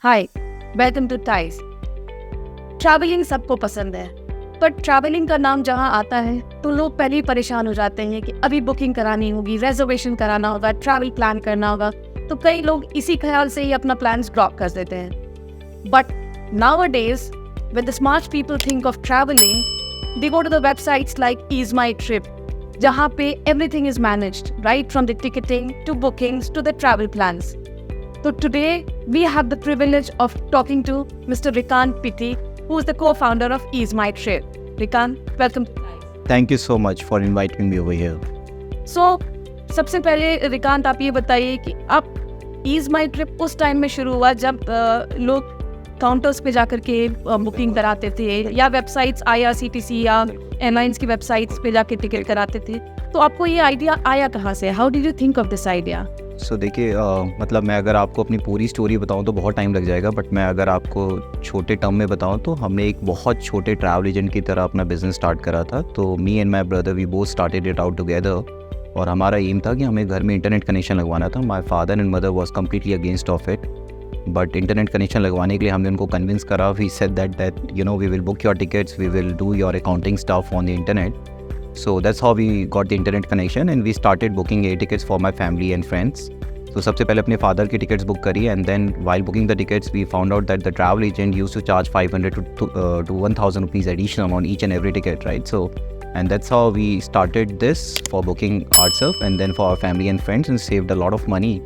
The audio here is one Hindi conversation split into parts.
हाय, वेलकम टू टाइज। ट्रैवलिंग सबको पसंद है, पर ट्रैवलिंग का नाम जहां आता है तो लोग पहले ही परेशान हो जाते हैं कि अभी बुकिंग करानी होगी, रिजर्वेशन कराना होगा, ट्रैवल प्लान करना होगा। तो कई लोग इसी ख्याल से ही अपना प्लान्स ड्रॉप कर देते हैं। But nowadays, when the smart people think of traveling, they go to the websites like Ease My Trip, जहाँ पे everything is managed, right from the ticketing to bookings to the travel plans. So today we have the privilege of talking to Mr. Rikant Pitti, who is the co-founder of Ease My Trip. Rikant, welcome to Live. Thank you so much for inviting me over here. So सबसे पहले रिकांत आप ये बताइए कि आप Ease My Trip उस टाइम में शुरू हुआ जब लोग काउंटर्स पे जाकर के बुकिंग कराते थे या वेबसाइट्स IRCTC या एयरलाइंस की वेबसाइट्स पे जाके टिकट कराते थे। तो आपको ये आइडिया आया कहाँ से? How did you think of this idea? So देखिए, मतलब मैं अगर आपको अपनी पूरी स्टोरी बताऊं तो बहुत टाइम लग जाएगा, बट मैं अगर आपको छोटे टर्म में बताऊं तो हमने एक बहुत छोटे ट्रैवल एजेंट की तरह अपना बिजनेस स्टार्ट करा था। तो me and my brother we both started it out together, और हमारा एम था कि हमें घर में इंटरनेट कनेक्शन लगवाना था। My father and mother was completely against of it, but internet connection लगवाने के लिए हमने उनको कन्विंस करा। We said that you know we will book your tickets, we will do your accounting stuff on the internet. So that's how we got the internet connection and we started booking air tickets for my family and friends. So सबसे पहले अपने फादर की टिकट्स बुक करी, and then while booking the tickets we found out that the travel agent used to charge 500 to 1000 rupees additional on each and every ticket, right? So and that's how we started this for booking ourselves and then for our family and friends, and saved a lot of money.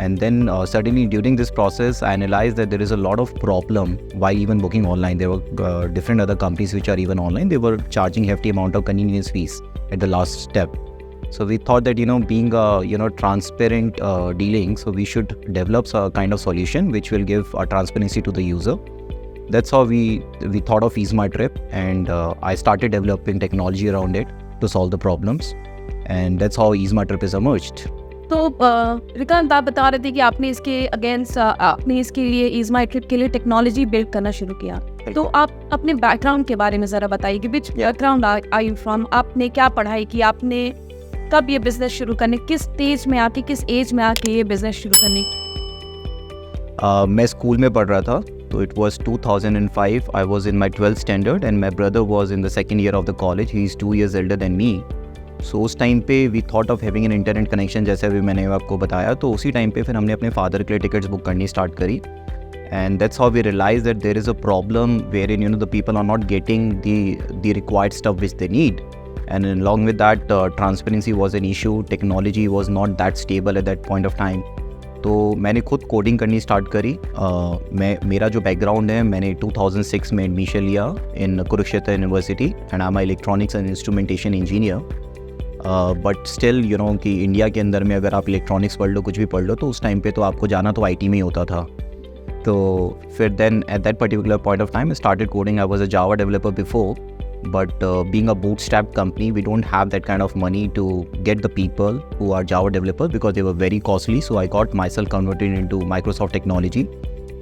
And then suddenly during this process I analyzed that there is a lot of problem while even booking online. There were different other companies which are even online, they were charging hefty amount of convenience fees at the last step. So we thought that being a transparent dealing, so we should develop a kind of solution which will give a transparency to the user. That's how we thought of Ease My Trip, and I started developing technology around it to solve the problems, and that's how Ease My Trip is emerged. तो रिकांत, आप बता रहे थे कि आपने इसके अगेंस्ट आपने इसके लिए ईज माई ट्रिप के लिए टेक्नोलॉजी बिल्ड करना शुरू किया। तो आप अपने बैकग्राउंड के बारे में ज़रा बताइए कि विच बैकग्राउंड आर यू फ्रॉम, आपने क्या पढ़ाई की, आपने कब ये बिजनेस शुरू करने, किस स्टेज में आके, किस एज में आके ये बिजनेस शुरू करने? मैं स्कूल में पढ़ रहा था, तो it was 2005. I was in my 12th standard and my brother was in the second year of the college. He is 2 years elder than me. सो उस टाइम पे we thought of having an internet connection, जैसे अभी मैंने आपको बताया। तो उसी टाइम पे फिर हमने अपने फादर के लिए टिकट्स बुक करनी स्टार्ट करी, and that's how we realise that there is a problem where in the people are not getting the required stuff which they need, and along with that transparency was an issue. Technology was not that stable at that point of time. तो मैंने खुद कोडिंग करनी स्टार्ट करी. मेरा जो बैकग्राउंड है, मैंने 2006 में एडमिशन लिया in Kurukshetra university, and I am electronics and instrumentation engineer. But still कि इंडिया के अंदर में अगर आप इलेक्ट्रॉनिक्स पढ़ लो, कुछ भी पढ़ लो, तो उस टाइम पे तो आपको जाना तो IT में ही होता था. तो फिर then at that particular point of time I started coding. I was a Java developer before, but being a bootstrap company, we don't have that kind of money to get the people who are Java developers because they were very costly. So I got myself converted into Microsoft technology.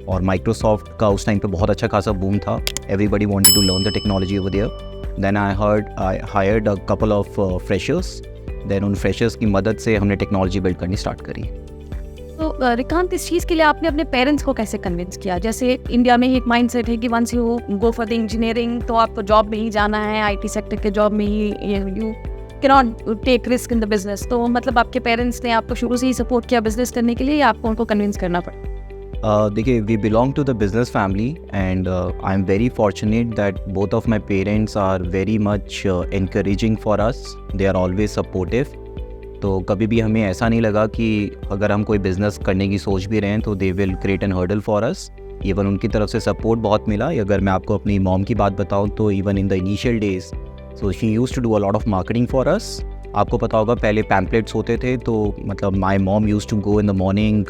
और Microsoft का उस टाइम पे बहुत अच्छा खासा बूम था. Everybody wanted to learn the technology over there. Then I hired a couple of freshers. Then उन freshers की मदद से हमने टेक्नोलॉजी बिल्ड करनी स्टार्ट करी. तो रिकांत, इस चीज़ के लिए आपने अपने पेरेंट्स को कैसे कन्विंस किया? जैसे इंडिया में एक माइंडसेट है कि once you go for the engineering तो आपको जॉब में ही जाना है, IT सेक्टर के जॉब में ही, you can not take risk in the business. तो मतलब आपके पेरेंट्स ने आपको शुरू से ही सपोर्ट किया बिजनेस करने के लिए, या आपको उनको कन्विंस करना पड़ा? देखिए, we belong to the business family, and I am very fortunate that both of my parents are very much encouraging for us. They are always supportive. तो कभी भी हमें ऐसा नहीं लगा कि अगर हम कोई बिज़नेस करने की सोच भी रहे हैं तो they will create an hurdle for us. Even उनकी तरफ से सपोर्ट बहुत मिला. अगर मैं आपको अपनी मॉम की बात बताऊं तो even in the initial days, so she used to do a lot of marketing for us. आपको पता होगा पहले पैम्पलेट्स होते थे, तो मतलब my mom used to go in the morning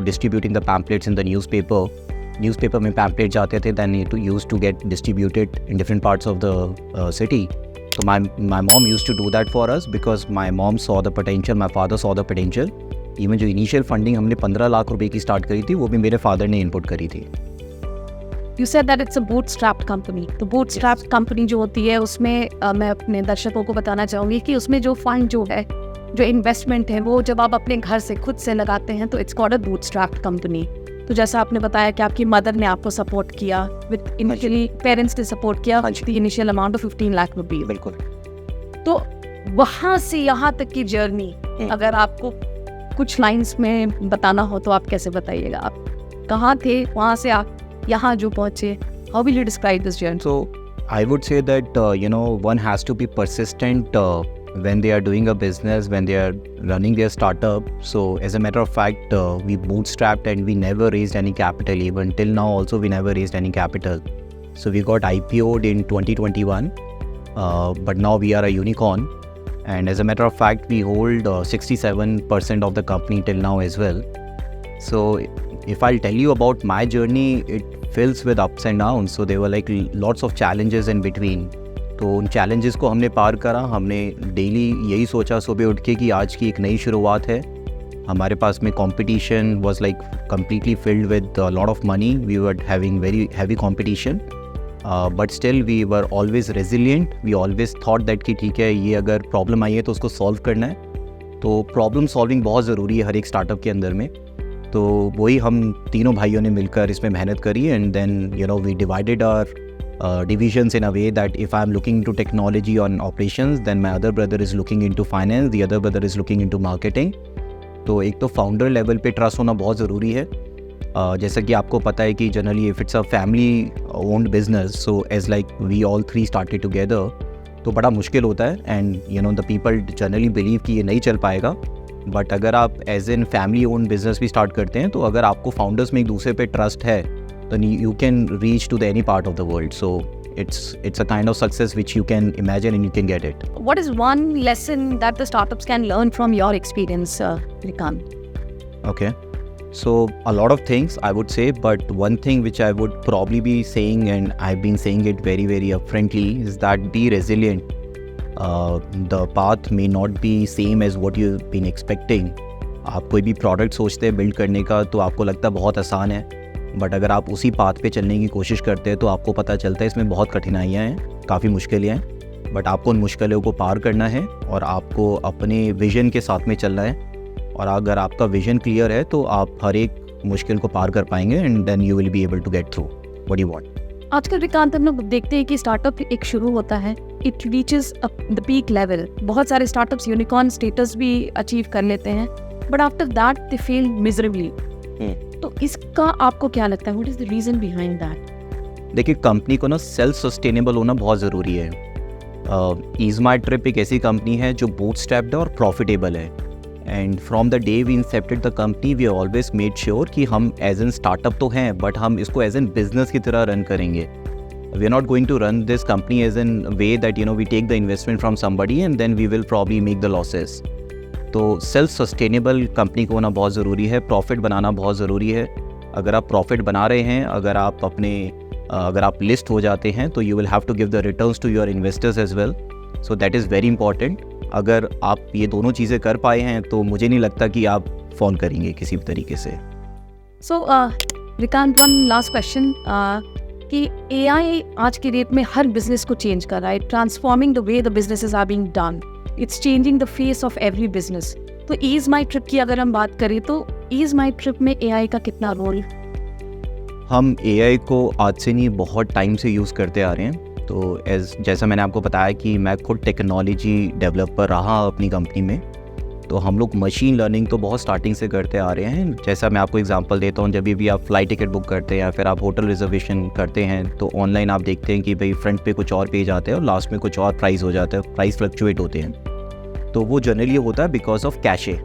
distributing the pamphlets in the newspaper में पैम्पलेट जाते थे, then it used to get distributed in different parts of the city. So my mom used to do that for us because my mom saw the potential, my father saw the potential. Even जो इनिशियल फंडिंग हमने 15 लाख रुपए की स्टार्ट करी थी, वो भी मेरे फादर ने इनपुट करी थी. You said that it's a bootstrapped company. तो bootstrapped company जो होती है उसमें मैं अपने दर्शकों को बताना चाहूँगी कि उसमें जो फंड जो है, जो इन्वेस्टमेंट है, वो जब आप अपने घर से खुद से लगाते हैं तो it's called a bootstrapped company. तो जैसा आपने बताया कि आपकी मदर ने आपको सपोर्ट किया विद इनिशियली पेरेंट्स ने सपोर्ट किया हाँ जी। The initial amount of 15 lakh rupees. बिल्कुल। तो वहाँ से यहाँ तक की जर्नी अगर आपको कुछ लाइंस में बताना हो तो आप कैसे बताइएगा? आप कहाँ थे, वहाँ से आप यहाँ जो पहुँचे, how will you describe this journey? So I would say that one has to be persistent when they are doing a business, when they are running their startup. So as a matter of fact, we bootstrapped and we never raised any capital. Even till now also we never raised any capital. So we got IPO'd in 2021, but now we are a unicorn. And as a matter of fact, we hold 67% of the company till now as well. So if I'll tell you about my journey, it fills with ups and downs. So there were like lots of challenges in between. तो उन challenges को हमने पार करा। हमने डेली यही सोचा सुबह उठ के कि आज की एक नई शुरुआत है। हमारे पास में competition was like completely filled with a lot of money. We were having very heavy competition. But still we were always resilient. We always thought that कि ठीक है, ये अगर प्रॉब्लम आई है तो उसको सॉल्व करना है। तो प्रॉब्लम सॉल्विंग बहुत ज़रूरी है हर एक स्टार्टअप के अंदर में। तो वही हम तीनों भाइयों ने मिलकर इसमें मेहनत करी and then we divided our divisions in a way that if I'm looking into technology or operations, then my other brother is looking into finance, the other brother is looking into marketing. तो एक तो फाउंडर लेवल पे ट्रस्ट होना बहुत ज़रूरी है। जैसा कि आपको पता है कि generally if it's a family owned business, so as like we all three started together, तो बड़ा मुश्किल होता है and the people generally believe कि ये नहीं चल पाएगा। बट अगर आप as an family owned business भी स्टार्ट करते हैं तो अगर आपको फाउंडर्स में एक दूसरे पे ट्रस्ट है तो you can reach to the any part of the world. So it's a kind of success which you can imagine and you can get it. What is one lesson that the startups can learn from your experience, Shrikant? Okay. So a lot of things I would say, but one thing which I would probably be saying, and I've been saying it very, very upfrontly, is that be resilient. The path may not be same as what you've been expecting. आप कोई भी प्रोडक्ट सोचते हैं बिल्ड करने का तो आपको लगता है बहुत आसान है, बट अगर आप उसी पाथ पे चलने की कोशिश करते हैं तो आपको पता चलता है इसमें बहुत कठिनाइयाँ हैं, काफ़ी मुश्किलें हैं। बट आपको उन मुश्किलों को पार करना है और आपको अपने विजन के साथ में चलना है। और अगर आपका विजन क्लियर है तो आप हर एक मुश्किल को पार कर पाएंगे and then you will be able to get through what you want. आजकल विक्रांत हम लोग देखते हैं कि स्टार्टअप एक शुरू होता है, it reaches the peak level. बहुत सारे स्टार्टअप्स यूनिकॉर्न स्टेटस भी अचीव कर लेते हैं, but after that they fail miserably. तो इसका आपको क्या लगता है, what is the reason behind that? देखिए, कंपनी को ना सेल्फ सस्टेनेबल होना बहुत ज़रूरी है। ईज माई ट्रिप एक ऐसी कंपनी है जो बूटस्ट्रैप्ड है और प्रॉफिटेबल है। And from the day we incepted the company we always made sure कि हम एज एन स्टार्टअप तो हैं बट हम इसको एज एन बिजनेस की तरह रन करेंगे। We are not going to run this company as an way that we take the investment from somebody and then we will probably make the losses. तो सेल्फ सस्टेनेबल कंपनी को होना बहुत ज़रूरी है, प्रॉफिट बनाना बहुत ज़रूरी है। अगर आप प्रॉफिट बना रहे हैं, अगर आप लिस्ट हो जाते हैं तो you will have to give the returns to your investors as well. So that is very important. अगर आप ये दोनों चीज़ें कर पाए हैं तो मुझे नहीं लगता कि आप फ़ोन करेंगे किसी भी तरीके से। सो विक्रांत, वन लास्ट क्वेश्चन कि AI आज के डेट में हर बिजनेस को चेंज कर रहा है, transforming the way the businesses are being done, it's changing the face of every business. तो ईज माई ट्रिप की अगर हम बात करें तो ईज माई ट्रिप में AI का कितना रोल? हम AI को आज से नहीं बहुत टाइम से यूज़ करते आ रहे हैं। तो जैसा मैंने आपको बताया कि मैं खुद टेक्नोलॉजी डेवलपर रहा अपनी कंपनी में, तो हम लोग मशीन लर्निंग तो बहुत स्टार्टिंग से करते आ रहे हैं। जैसा मैं आपको एग्जांपल देता हूँ, जब भी आप फ्लाइट टिकट बुक करते हैं या फिर आप होटल रिजर्वेशन करते हैं तो ऑनलाइन आप देखते हैं कि भाई फ्रंट पे कुछ और पेज आते हैं और लास्ट में कुछ और प्राइस हो जाता है, प्राइस फ्लक्चुएट होते हैं। तो वो जनरली होता है बिकॉज ऑफ कैशे।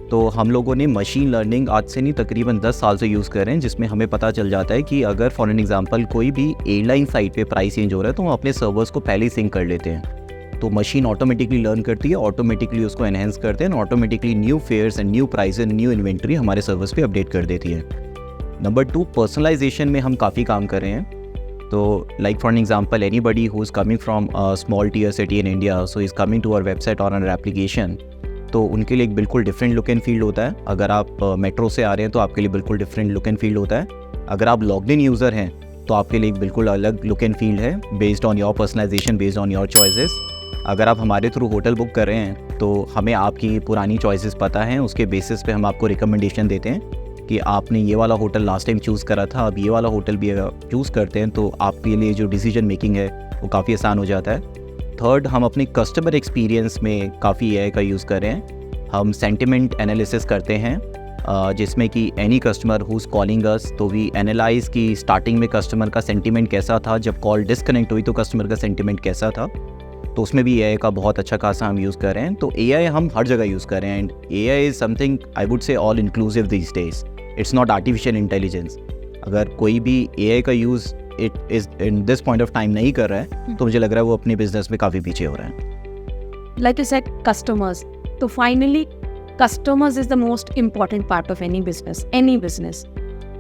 तो हम लोगों ने मशीन लर्निंग आज से नहीं तकरीबन 10 साल से यूज़ कर रहे हैं, जिसमें हमें पता चल जाता है कि अगर फॉर एन एग्जांपल कोई भी एयरलाइन साइट पे प्राइस चेंज हो रहा है तो हम अपने सर्वर्स को पहले ही सिंक कर लेते हैं। तो मशीन ऑटोमेटिकली लर्न करती है, ऑटोमेटिकली उसको एनहेंस करते हैं, automatically new fares and new prices, new inventory हमारे सर्वर्स पे अपडेट कर देती है। नंबर 2, पर्सनलाइजेशन में हम काफ़ी काम कर रहे हैं। तो like for an example, anybody who is coming from a small tier city in India, so is coming to our website और आवर एप्लीकेशन, तो उनके लिए एक बिल्कुल डिफरेंट लुक एंड फील होता है। अगर आप मेट्रो से आ रहे हैं तो आपके लिए बिल्कुल डिफरेंट लुक एंड फील होता है। अगर आप लॉग्ड इन यूज़र हैं तो आपके लिए एक बिल्कुल अलग लुक एंड फील है, based on your personalisation, based on your choices. अगर आप हमारे थ्रू होटल बुक कर रहे हैं तो हमें आपकी पुरानी चॉइसेस पता हैं, उसके बेसिस पे हम आपको रिकमेंडेशन देते हैं कि आपने ये वाला होटल लास्ट टाइम चूज़ करा था, अब ये वाला होटल भी अगर चूज़ करते हैं तो आपके लिए जो डिसीजन मेकिंग है वो काफ़ी आसान हो जाता है। थर्ड, हम अपने कस्टमर एक्सपीरियंस में काफ़ी AI का यूज़ कर रहे हैं। हम सेंटिमेंट एनालिसिस करते हैं जिसमें कि any customer who is calling us, तो वी एनालाइज़ कि स्टार्टिंग में कस्टमर का सेंटिमेंट कैसा था, जब कॉल डिस्कनेक्ट हुई तो कस्टमर का सेंटिमेंट कैसा था, तो उसमें भी AI का बहुत अच्छा खासा हम यूज़ कर रहे हैं। तो AI हम हर जगह यूज़ कर रहे हैं and AI is something I would say all inclusive these days. It's not artificial intelligence. अगर कोई भी AI का use it is in this point of time नहीं कर रहा है तो मुझे लग रहा है वो अपने बिजनेस में काफ़ी पीछे हो रहा है। Like you said, customers. तो finally, customers is the most important part of any business.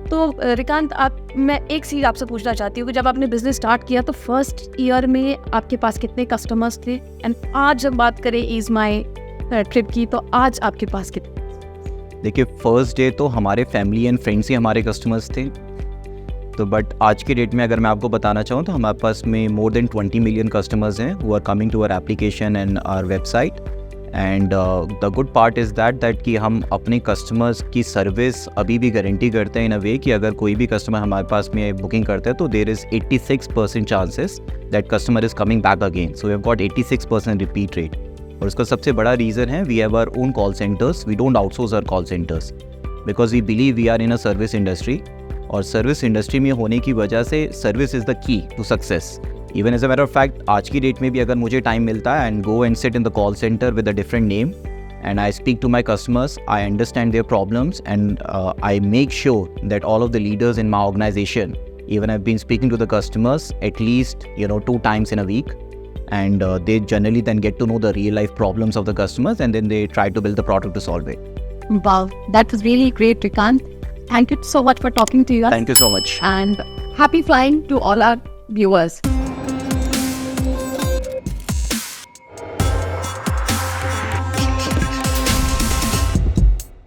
तो रिकांत, मैं एक चीज़ आपसे पूछना चाहती हूँ कि जब आपने बिजनेस स्टार्ट किया तो फर्स्ट ईयर में आपके पास कितने कस्टमर्स थे, एंड आज जब बात करें ईज माई ट्रिप की तो आज आपके पास कितने? देखिए, फर्स्ट डे तो हमारे फैमिली एंड फ्रेंड्स ही हमारे कस्टमर्स थे। तो बट आज के डेट में अगर मैं आपको बताना चाहूँ तो हमारे पास में मोर देन 20 मिलियन कस्टमर्स हैं who are coming to our application and our website. And the good part is that कि हम अपने कस्टमर्स की सर्विस अभी भी गारंटी करते हैं इन अ वे कि अगर कोई भी कस्टमर हमारे पास में बुकिंग करता है तो there is 86% chances that customer is coming back again. So we have got 86% repeat rate. और उसका सबसे बड़ा रीज़न है we have our own call centres. We don't outsource our call centres because we believe we are in a service industry, और सर्विस इंडस्ट्री में होने की वजह से service is the key to success. Even as a matter of fact आज की डेट में भी अगर मुझे टाइम मिलता है and go and sit in the call centre with a different name and I speak to my customers, I understand their problems and I make sure that all of the leaders in my organisation, even I've been speaking to the customers at least 2 times in a week, and they generally then get to know the real life problems of the customers and then they try to build the product to solve it. Wow, that was really great, Rikant. Thank you so much for talking to us. Thank you so much. And happy flying to all our viewers.